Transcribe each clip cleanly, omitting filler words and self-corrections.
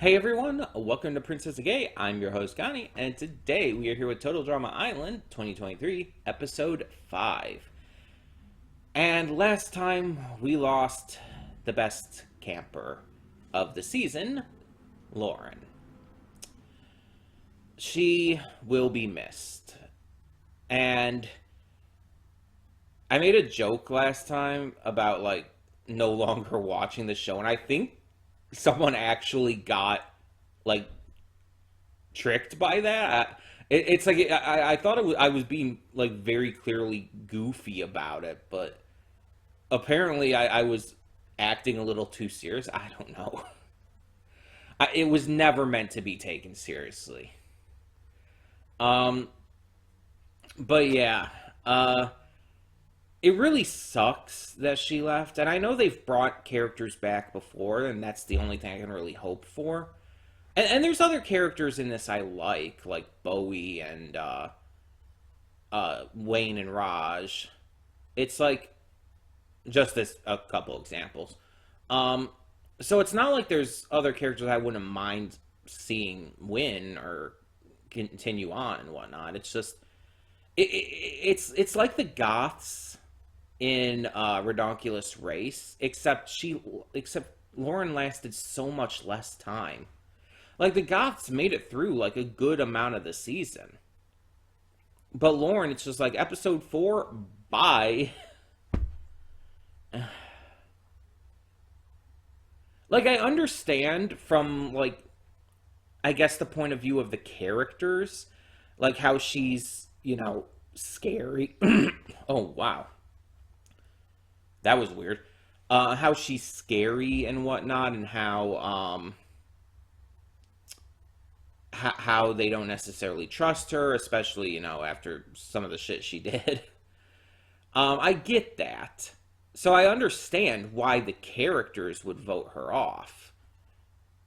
Hey everyone, welcome to Princess of Gay. I'm your host Connie, and today we are here with Total Drama Island 2023, episode 5. And last time we lost the best camper of the season, Lauren. She will be missed. And I made a joke last time about no longer watching the show, and I think someone actually got like tricked by that. It's like I thought I was being very clearly goofy about it, but apparently I was acting a little too serious. I don't know. It was never meant to be taken seriously. Um, but yeah, it really sucks that she left, and I know they've brought characters back before, and that's the only thing I can really hope for. And there's other characters in this I like Bowie and Wayne and Raj. It's like just this a couple examples. Um, so it's not like there's other characters I wouldn't mind seeing win or continue on and whatnot. It's just it's like the Goths in Redonkulous Race, except Lauren lasted so much less time. Like the Goths made it through like a good amount of the season. But Lauren, it's just like episode 4, bye. Like I understand from I guess the point of view of the characters, like how she's, scary. Oh wow. That was weird. How she's scary and whatnot, and how they don't necessarily trust her, especially after some of the shit she did. I get that, so I understand why the characters would vote her off,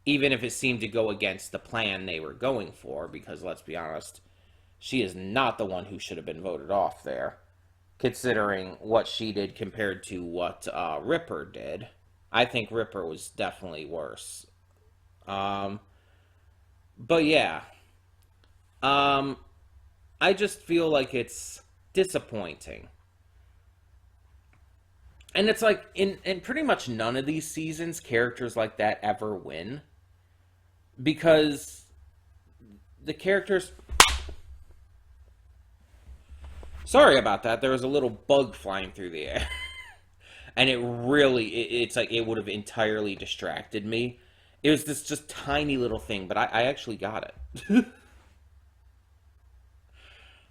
even if it seemed to go against the plan they were going for. Because let's be honest, she is not the one who should have been voted off there, considering what she did compared to what Ripper did. I think Ripper was definitely worse. Um, but yeah, um, I just feel like it's disappointing. And it's like in pretty much none of these seasons, characters like that ever win. Because the characters. Sorry about that. There was a little bug flying through the air. And it's like it would have entirely distracted me. It was this just tiny little thing, but I actually got it.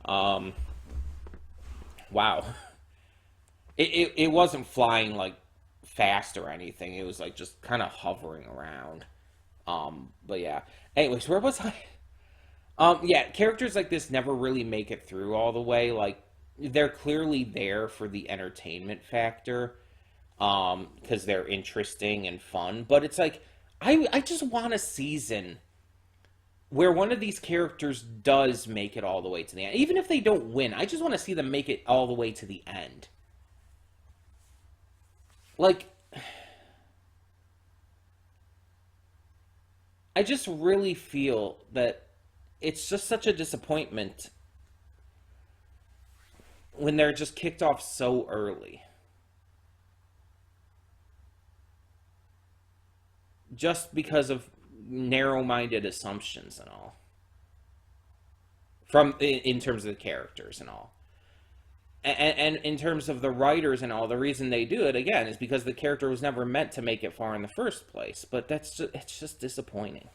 um, wow. It wasn't flying like fast or anything. It was like just kind of hovering around. But yeah. Anyways, where was I? Yeah, characters like this never really make it through all the way. Like they're clearly there for the entertainment factor, because they're interesting and fun. But it's like I just want a season where one of these characters does make it all the way to the end. Even if they don't win, I just want to see them make it all the way to the end. Like I just really feel that it's just such a disappointment when they're just kicked off so early, just because of narrow-minded assumptions and all, from in terms of the characters and all. And in terms of the writers and all, the reason they do it again is because the character was never meant to make it far in the first place. But it's just disappointing.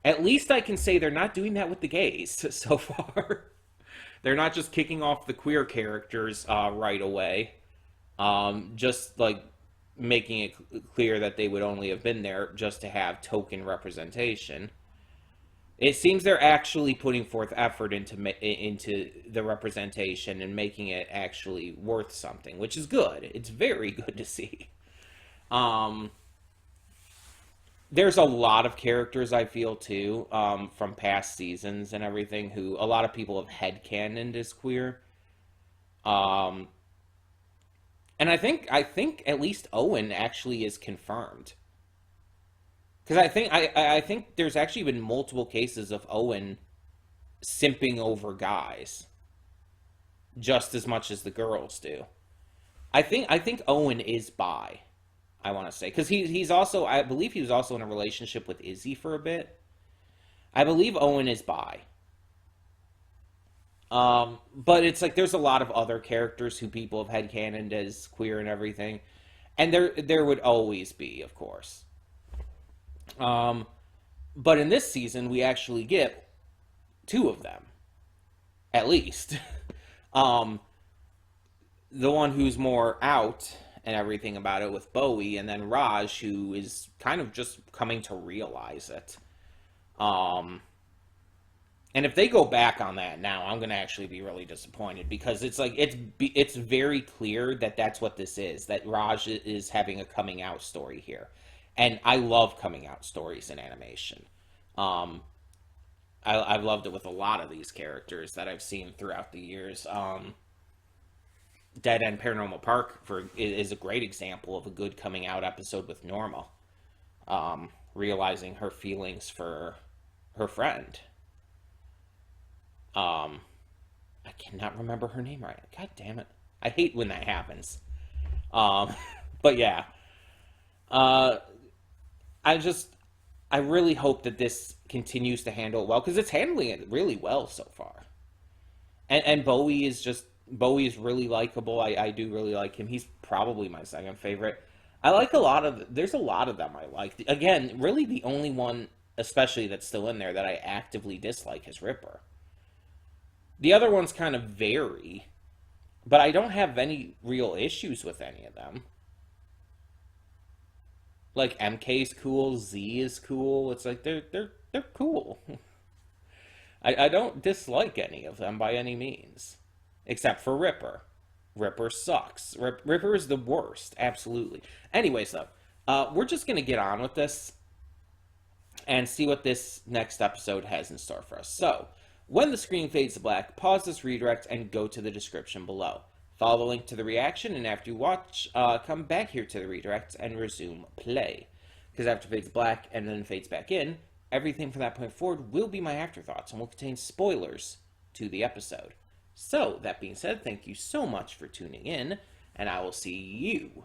At least I can say they're not doing that with the gays so far. They're not just kicking off the queer characters right away. Just like making it clear that they would only have been there just to have token representation. It seems they're actually putting forth effort into the representation and making it actually worth something, which is good. It's very good to see. Um, there's a lot of characters I feel too, from past seasons and everything, who a lot of people have headcanoned as queer. Um, And I think at least Owen actually is confirmed. Because I think there's actually been multiple cases of Owen simping over guys just as much as the girls do. I think Owen is bi. I want to say because he's also I believe he was also in a relationship with Izzy for a bit. I believe Owen is bi. But it's like there's a lot of other characters who people have headcanoned as queer and everything, and there would always be, of course. Um, but in this season, we actually get two of them at least. um, the one who's more out and everything about it with Bowie, and then Raj, who is kind of just coming to realize it. Um, and if they go back on that now, I'm gonna actually be really disappointed because it's like it's very clear that that's what this is. That Raj is having a coming out story here, and I love coming out stories in animation. Um, I've loved it with a lot of these characters that I've seen throughout the years. Dead End Paranormal Park is a great example of a good coming out episode with Norma, realizing her feelings for her friend. Um, I cannot remember her name right. God damn it! I hate when that happens. Um, but yeah, uh, I just I really hope that this continues to handle it well because it's handling it really well so far. And Bowie is really likable. I do really like him. He's probably my second favorite. I like a lot of there's a lot of them I like. Again, really the only one especially that's still in there that I actively dislike is Ripper. The other ones kind of vary, but I don't have any real issues with any of them. Like MK's cool, Z is cool. It's like they're cool. I don't dislike any of them by any means, except for Ripper. Ripper sucks. Ripper is the worst, absolutely. Anyways, though, we're just gonna get on with this and see what this next episode has in store for us. So, when the screen fades to black, pause this redirect and go to the description below. Follow the link to the reaction, and after you watch, come back here to the redirect and resume play. Because after it fades black and then fades back in, everything from that point forward will be my afterthoughts and will contain spoilers to the episode. So, that being said, thank you so much for tuning in, and I will see you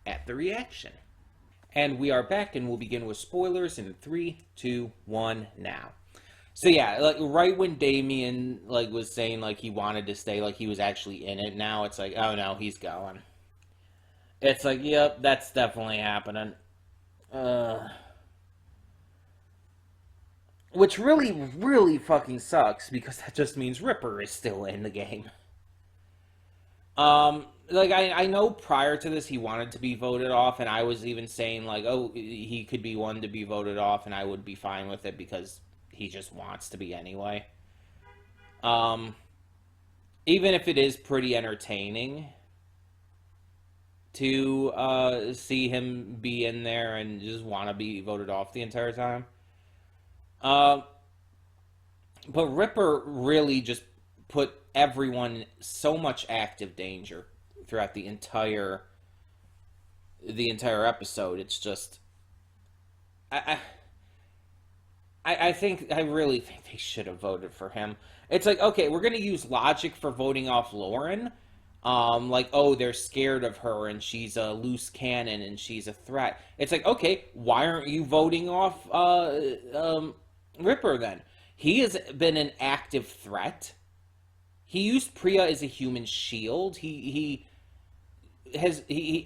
at the reaction. And we are back, and we'll begin with spoilers in 3, 2, 1, now. So yeah, like right when Damien like was saying like he wanted to stay, like he was actually in it. Now it's like, oh no, he's going. It's like, yep, that's definitely happening. Uh, which really, really fucking sucks because that just means Ripper is still in the game. Like I know prior to this he wanted to be voted off, and I was even saying like, oh, he could be one to be voted off, and I would be fine with it because he just wants to be anyway. Um, Even if it is pretty entertaining to see him be in there and just want to be voted off the entire time. Uh, but Ripper really just put everyone in so much active danger throughout the entire episode. It's just I, I really think they should have voted for him. It's like, okay, we're gonna use logic for voting off Lauren. Like, oh, they're scared of her and she's a loose cannon and she's a threat. It's like, okay, why aren't you voting off Ripper then? He has been an active threat. He used Priya as a human shield. He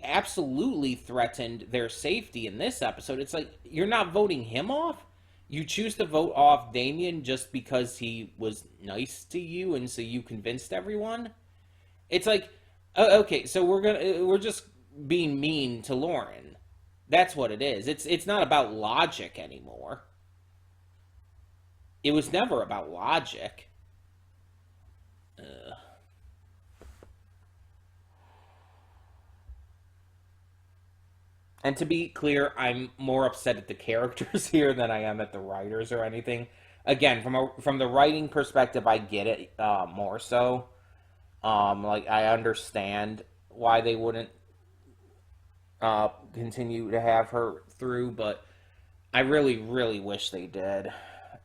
absolutely threatened their safety in this episode. It's like you're not voting him off. You choose to vote off Damien just because he was nice to you and so you convinced everyone. It's like, okay, so we're just being mean to Lauren. That's what it is. It's not about logic anymore. It was never about logic. Ugh. And to be clear, I'm more upset at the characters here than I am at the writers or anything. Again, from the writing perspective, I get it more so. Like I understand why they wouldn't continue to have her through, but I really, really wish they did.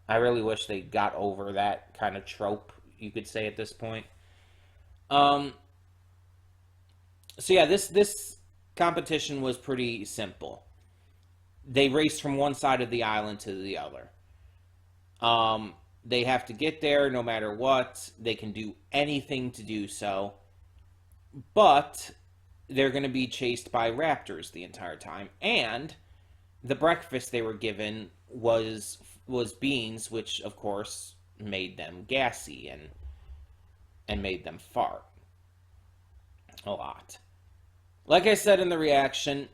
I really wish they got over that kind of trope, you could say at this point. Um, so yeah, this competition was pretty simple. They raced from one side of the island to the other. They have to get there no matter what. They can do anything to do so, but they're going to be chased by raptors the entire time. And the breakfast they were given was beans, which of course made them gassy and made them fart a lot. Like I said in the reaction,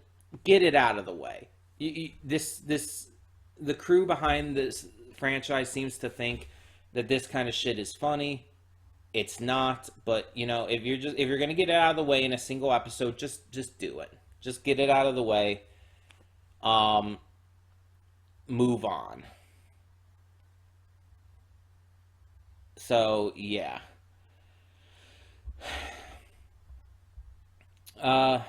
get it out of the way. The crew behind this franchise seems to think that this kind of shit is funny. It's not, but if you're gonna get it out of the way in a single episode, just do it. Just get it out of the way. Um, Move on. So yeah. Uh,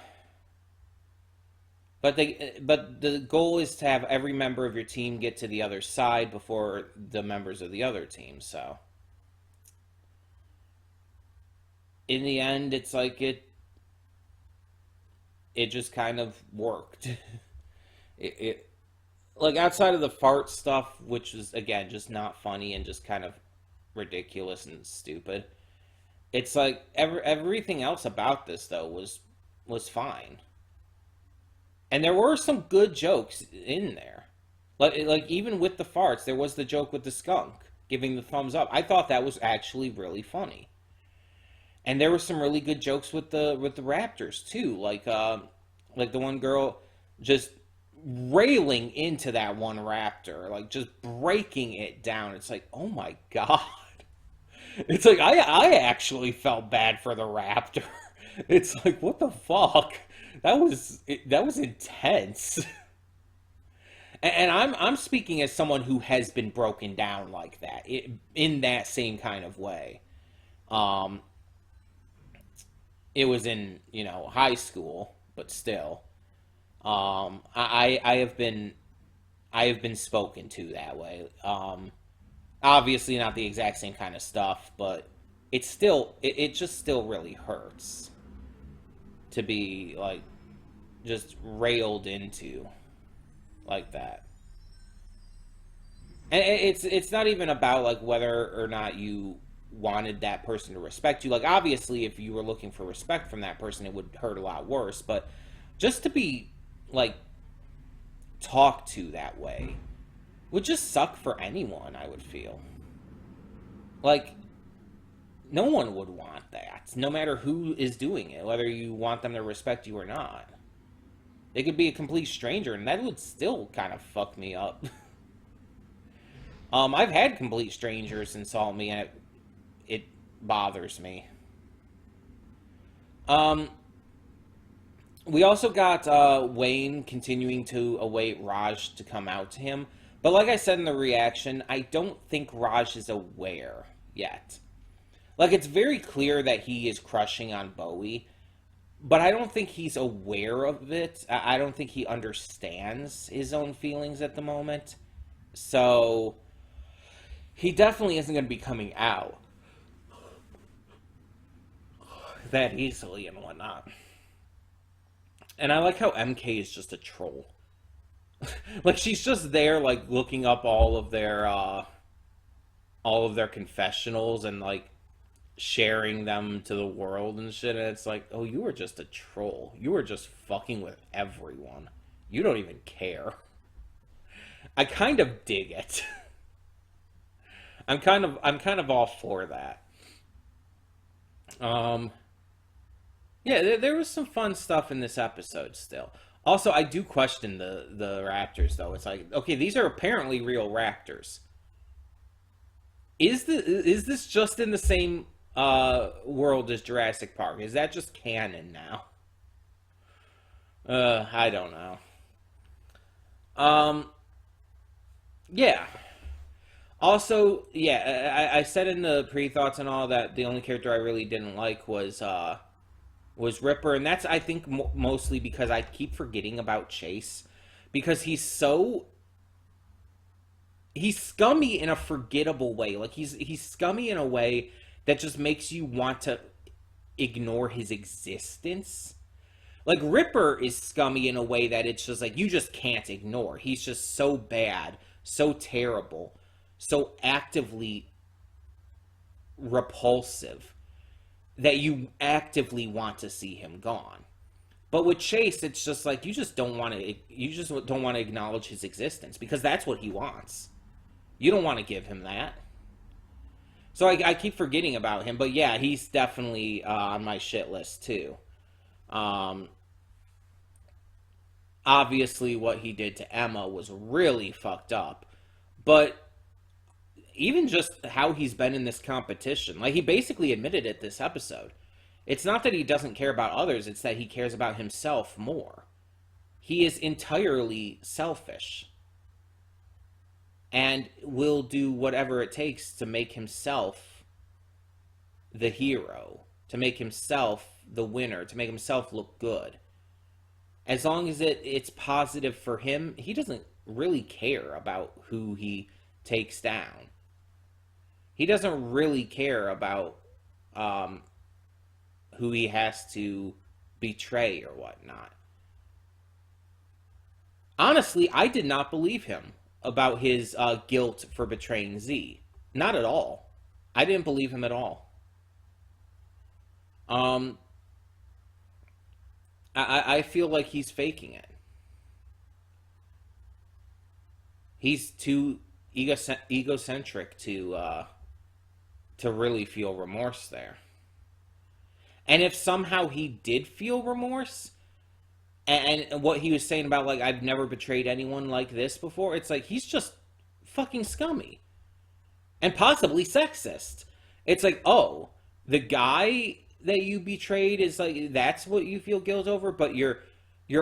but the goal is to have every member of your team get to the other side before the members of the other team. So in the end, it's like it just kind of worked. It like outside of the fart stuff, which is again just not funny and just kind of ridiculous and stupid. It's like everything else about this though was fine, and there were some good jokes in there. Like even with the farts, there was the joke with the skunk giving the thumbs up. I thought that was actually really funny, and there were some really good jokes with the raptors too. Like the one girl just railing into that one raptor, like just breaking it down. It's like, oh my god. It's like I actually felt bad for the raptor. It's like, what the fuck? That was intense. And I'm speaking as someone who has been broken down like that, in that same kind of way. Um, it was in high school, but still, I have been spoken to that way. Obviously not the exact same kind of stuff, but it just still really hurts to be like just railed into like that. And it's not even about like whether or not you wanted that person to respect you. Like obviously if you were looking for respect from that person, it would hurt a lot worse, but just to be like talked to that way would just suck for anyone, I would feel. Like no one would want that, no matter who is doing it, whether you want them to respect you or not. They could be a complete stranger, and that would still kind of fuck me up. I've had complete strangers insult me, and it bothers me. Um, we also got Wayne continuing to await Raj to come out to him, but like I said in the reaction, I don't think Raj is aware yet. Like it's very clear that he is crushing on Bowie, but I don't think he's aware of it. I don't think he understands his own feelings at the moment. So he definitely isn't going to be coming out that easily and whatnot. And I like how MK is just a troll. Like she's just there, like looking up all of their confessionals and like sharing them to the world and shit. And it's like, oh, you are just a troll. You are just fucking with everyone. You don't even care. I kind of dig it. I'm kind of all for that. Um, yeah, there was some fun stuff in this episode still. Also, I do question the raptors though. It's like, okay, these are apparently real raptors. Is this just in the same world as Jurassic Park? Is that just canon now? I don't know. Um, yeah. Also, yeah, I said in the pre thoughts and all that the only character I really didn't like was was Ripper, and that's, I think, mostly because I keep forgetting about Chase, because he's scummy in a forgettable way. Like he's scummy in a way that just makes you want to ignore his existence. Like Ripper is scummy in a way that it's just like you just can't ignore. He's just so bad, so terrible, so actively repulsive that you actively want to see him gone. But with Chase, it's just like you just don't want to acknowledge his existence because that's what he wants. You don't want to give him that. So I keep forgetting about him, but yeah, he's definitely on my shit list too. Um, Obviously, what he did to Emma was really fucked up, but even just how he's been in this competition, like he basically admitted it this episode. It's not that he doesn't care about others; it's that he cares about himself more. He is entirely selfish and will do whatever it takes to make himself the hero, to make himself the winner, to make himself look good. As long as it's positive for him, he doesn't really care about who he takes down. He doesn't really care about who he has to betray or whatnot. Honestly, I did not believe him about his guilt for betraying Z. Not at all. I didn't believe him at all. Um, I feel like he's faking it. He's too egocentric to really feel remorse there. And if somehow he did feel remorse, and what he was saying about like I've never betrayed anyone like this before, it's like he's just fucking scummy and possibly sexist. It's like, oh, the guy that you betrayed is like that's what you feel guilt over, but your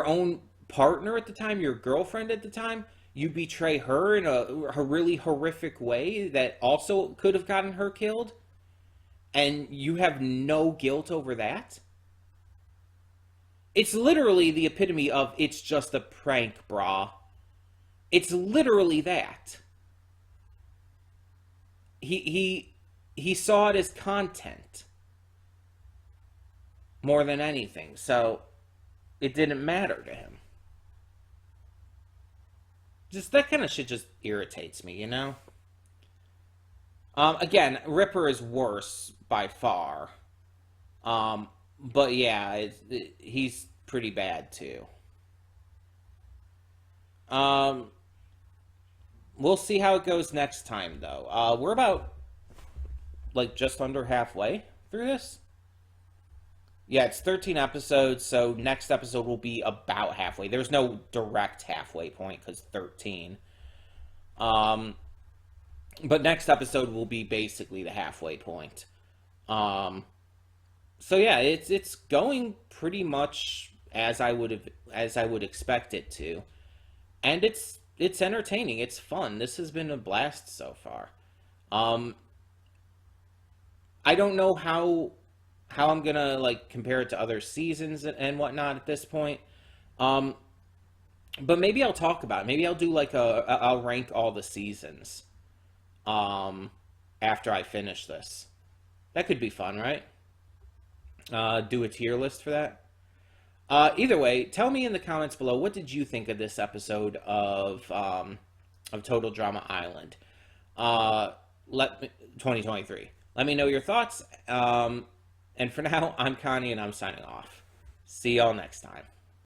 own partner at the time, your girlfriend at the time, you betray her in a really horrific way that also could have gotten her killed, and you have no guilt over that. It's literally the epitome of it's just a prank, brah. It's literally that. He saw it as content more than anything, so it didn't matter to him. Just that kind of shit just irritates me, you know? Again, Ripper is worse by far. But yeah, he's pretty bad too. Um, we'll see how it goes next time, though. We're about like just under halfway through this. Yeah, it's 13 episodes, so next episode will be about halfway. There's no direct halfway point because 13. Um, but next episode will be basically the halfway point. Um, so yeah, it's going pretty much as I would expect it to, and it's entertaining. It's fun. This has been a blast so far. Um, I don't know how I'm gonna like compare it to other seasons and whatnot at this point. Um, but maybe I'll talk about it. Maybe I'll do like I'll rank all the seasons. Um, After I finish this, that could be fun, right? Do a tier list for that. Either way, tell me in the comments below what did you think of this episode of Total Drama Island. Let me, 2023. Let me know your thoughts. And for now, I'm Connie and I'm signing off. See y'all next time.